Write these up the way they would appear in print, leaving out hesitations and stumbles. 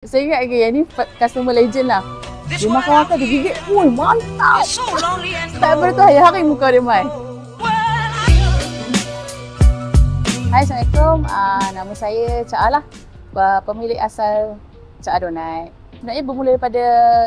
Saya ingat lagi yang ni customer legend lah. Dia makan-makan, dia gigit. Ui, mantap. Tak tu hari-hari muka dia mai. Hai, Assalamualaikum. Nama saya Cak Ah lah. Pemilik asal Cak Ah Donat. Sebenarnya bermula daripada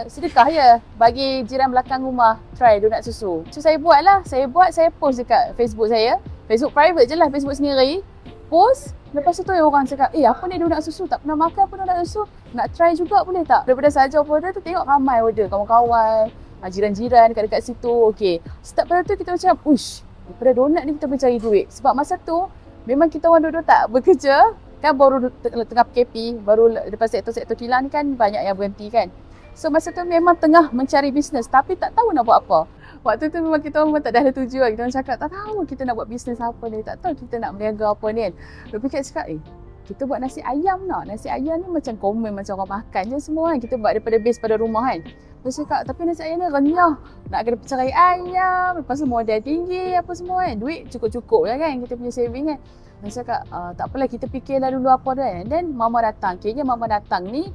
sedekah je. Bagi jiran belakang rumah try donat susu. So saya buat lah. Saya post dekat Facebook saya. Facebook private je lah, Facebook sendiri. Post. Lepas tu orang cakap, apa ni donat susu? Tak pernah makan pun donat susu. Nak try juga boleh tak? Daripada saja order tu tengok ramai order. Kawan-kawan, jiran-jiran dekat situ. Okay. Start pada tu kita macam, daripada donat ni kita boleh cari duit. Sebab masa tu, memang kita orang duduk tak bekerja. Kan baru tengah PKP, baru lepas sektor-sektor kilang ni kan banyak yang berhenti kan. So masa tu memang tengah mencari bisnes tapi tak tahu nak buat apa. Waktu tu memang kita orang tak ada tujuan. Kita orang cakap tak tahu kita nak buat bisnes apa ni. Tak tahu kita nak berniaga apa ni kan. Lepas tu cakap kita buat nasi ayam nak. Nasi ayam ni macam common macam orang makan je semua kan. Kita buat daripada base pada rumah kan. Lepas tu cakap tapi nasi ayam ni renyah. Nak kena percerai ayam. Lepas tu modal tinggi apa semua kan. Duit cukup-cukup lah kan. Kita punya saving kan. Saya cakap, tak apalah kita fikirlah dulu apa dah. And then mama datang. Kiranya mama datang ni,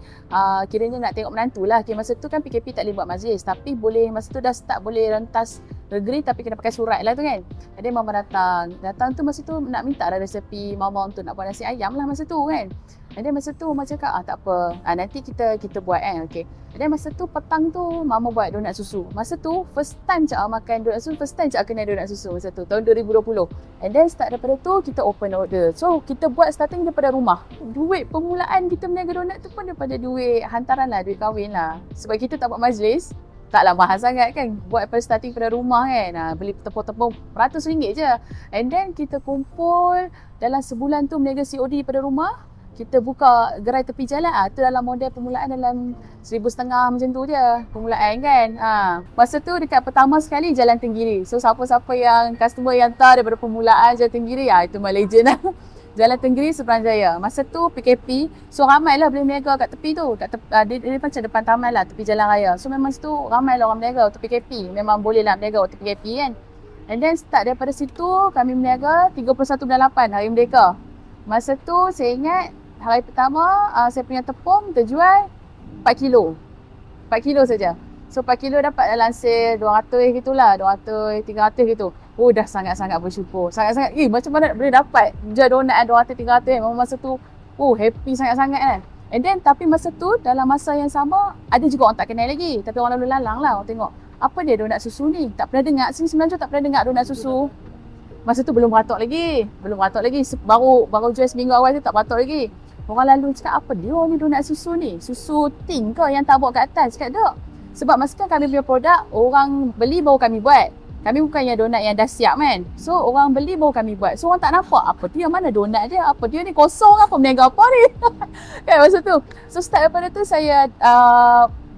kiranya nak tengok menantu lah. Masa tu kan PKP tak boleh buat majlis. Tapi boleh, masa tu dah start boleh rentas negeri tapi kena pakai surat lah tu kan. Jadi mama datang. Datang tu masa tu nak minta lah resepi mama untuk nak buat nasi ayam lah masa tu kan. Jadi masa tu mama cakap, tak apa. Nanti kita buat kan. Okay. Jadi masa tu petang tu mama buat donat susu. Masa tu first time Cak makan donat susu. First time Cak kena donat susu masa tu. Tahun 2020. And then start daripada tu kita open order. So kita buat starting daripada rumah. Duit permulaan kita berniaga donat tu pun daripada duit hantaran lah. Duit kahwin lah. Sebab kita tak buat majlis. Taklah mahal sangat kan. Buat daripada starting daripada rumah kan. Beli tepung-tepung RM100 je. And then kita kumpul dalam sebulan tu berniaga COD daripada rumah. Kita buka gerai tepi jalan. Tu dalam model permulaan dalam 1,500 macam tu je. Permulaan kan. Masa tu dekat pertama sekali Jalan Tenggiri. So siapa-siapa yang customer yang tahu daripada permulaan Jalan Tenggiri. Itu memang legend lah. Jalan Tenggiri Seberang Jaya. Masa tu PKP. So ramai lah boleh berniaga kat tepi tu. Dia macam depan taman lah. Tepi jalan raya. So memang situ ramai lah orang berniaga waktu PKP. Memang boleh lah berniaga waktu PKP kan. And then start daripada situ kami berniaga 31 bulan 8 Hari Merdeka. Masa tu saya ingat hari pertama saya punya tepung terjual 4 kilo. 4 kilo saja. So 4 kilo dapat dalam sale 200 gitulah. 200, 300 gitu. Dah sangat-sangat bersyukur. Sangat-sangat. Macam mana boleh dapat jual donat 200, 300 memang masa tu happy sangat-sangat kan. And then tapi masa tu dalam masa yang sama ada juga orang tak kenal lagi. Tapi orang lalu lalang lah. Orang tengok apa dia donat susu ni. Tak pernah dengar. Sini sebenarnya tak pernah dengar donat susu. Masa tu belum beratok lagi. Baru jual seminggu awal tu tak beratok lagi. Orang lalu cakap apa dia ni donat susu ni? Susu ting ke yang tak bawa kat atas? Cakap tak. Sebab masa kan kami punya produk, orang beli baru kami buat. Kami bukannya donat yang dah siap kan. So orang beli baru kami buat. So orang tak nampak apa dia, mana donat dia, apa dia ni kosong apa, berniaga apa ni. Kan masa tu. So start daripada tu saya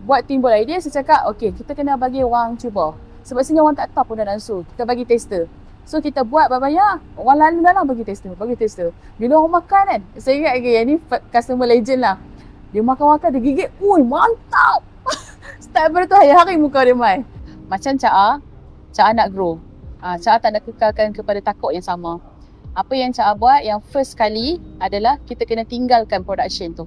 buat timbul idea. Saya cakap okay kita kena bagi orang cuba. Sebab sini orang tak tahu pun donat susu. Kita bagi tester. So kita buat banyak-banyak, orang lalu dalam bagi tester. Bila orang makan kan, saya ingat lagi yang ni customer legend lah. Dia makan-makan, dia gigit, mantap. Start daripada tu hari-hari muka dia mai. Macam Cak Ah nak grow. Cak Ah tak nak kekalkan kepada takut yang sama. Apa yang Cak Ah buat yang first kali adalah kita kena tinggalkan production tu.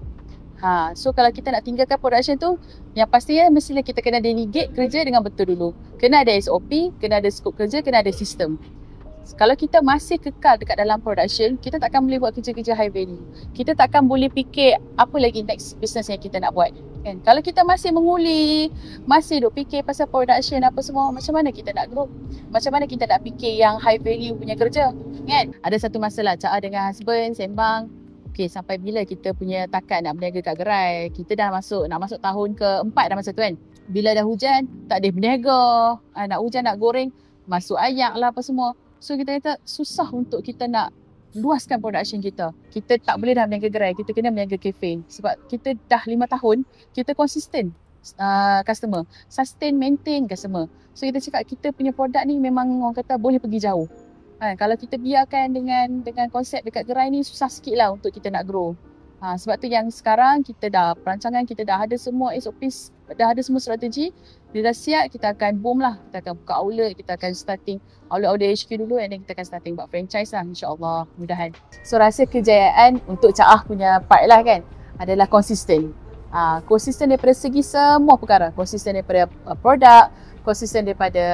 So kalau kita nak tinggalkan production tu, yang pastinya mestilah kita kena delegate kerja dengan betul dulu. Kena ada SOP, kena ada skop kerja, kena ada sistem. Kalau kita masih kekal dekat dalam production, kita takkan boleh buat kerja-kerja high value. Kita takkan boleh fikir apa lagi next business yang kita nak buat. Kan? Kalau kita masih menguli, masih duk fikir pasal production apa semua, macam mana kita nak grow? Macam mana kita nak fikir yang high value punya kerja? Kan? Ada satu masalah Cak Ah dengan husband sembang. Okay, sampai bila kita punya takat nak berniaga kat gerai? Kita dah nak masuk tahun ke-4 dah masa tu kan. Bila dah hujan, tak ada berniaga. Nak hujan, nak goreng, masuk ayak lah apa semua. So kita kata susah untuk kita nak luaskan production kita. Kita tak boleh dah berniaga gerai, kita kena berniaga kafe. Sebab kita dah 5 tahun, kita konsisten customer. Sustain, maintain customer. So kita cakap kita punya produk ni memang orang kata boleh pergi jauh. Kalau kita biarkan dengan konsep dekat gerai ni susah sikit lah untuk kita nak grow. Sebab tu yang sekarang kita dah perancangan, kita dah ada semua SOP, dah ada semua strategi. Bila dah siap, kita akan boom lah. Kita akan buka outlet, kita akan starting outlet HQ dulu and then kita akan starting buat franchise lah, insyaAllah, mudahan. So rasa kejayaan untuk Cak Ah punya part lah kan adalah konsisten. Konsisten daripada segi semua perkara. Konsisten daripada produk, konsisten daripada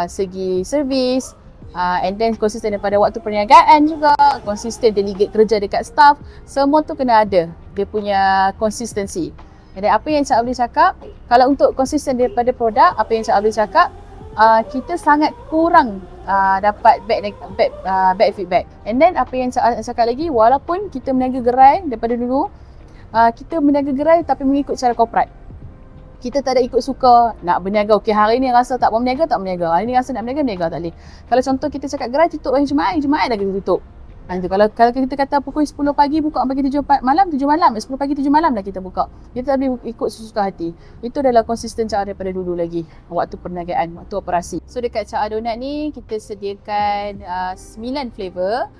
segi servis, and then konsisten daripada waktu perniagaan juga, konsisten delegate kerja dekat staff. Semua tu kena ada dia punya konsistensi. Dan apa yang Cak boleh cakap, kalau untuk konsisten daripada produk, apa yang Cak boleh cakap, kita sangat kurang dapat back feedback. And then apa yang Cak cakap lagi, walaupun kita meniaga gerai daripada dulu, kita meniaga gerai tapi mengikut cara korporat. Kita tak ada ikut suka nak berniaga. Okey, hari ni rasa tak mau berniaga, tak berniaga. Hari ni rasa nak berniaga, tak boleh. Kalau contoh kita cakap gerai tutup hari Jumaat dah kita tutup. Kalau kita kata pukul 10 pagi buka sampai 7 malam, 10 pagi 7 malam dah kita buka. Kita tak boleh ikut sesuka hati. Itu adalah konsisten cara daripada dulu lagi. Waktu perniagaan, waktu operasi. So dekat Cak Donat ni kita sediakan 9 flavor.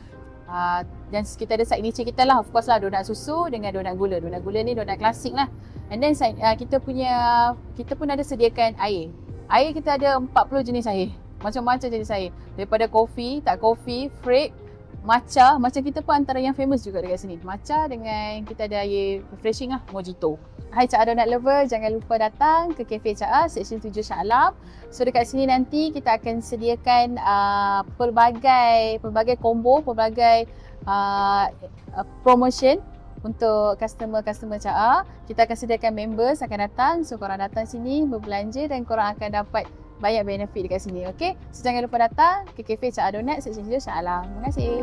Dan kita ada signature kita lah, of course lah, donat susu dengan donat gula. Donat gula ni donat klasik lah. And then kita pun ada sediakan air. Air kita ada 40 jenis air. Macam-macam jenis air. Daripada kopi, tak kopi, freak, matcha. Matcha kita pun antara yang famous juga dekat sini. Matcha dengan kita ada air refreshing lah, mojito. Hai Cak Donat lover, jangan lupa datang ke Cafe Cak A, Seksyen 7 Shah Alam. So dekat sini nanti kita akan sediakan pelbagai combo, pelbagai promotion untuk customer Cak A. Kita akan sediakan members akan datang. So korang datang sini berbelanja dan korang akan dapat banyak benefit dekat sini. Okay? So jangan lupa datang ke Cafe Cak A Donat, Seksyen 7 Shah Alam. Terima kasih.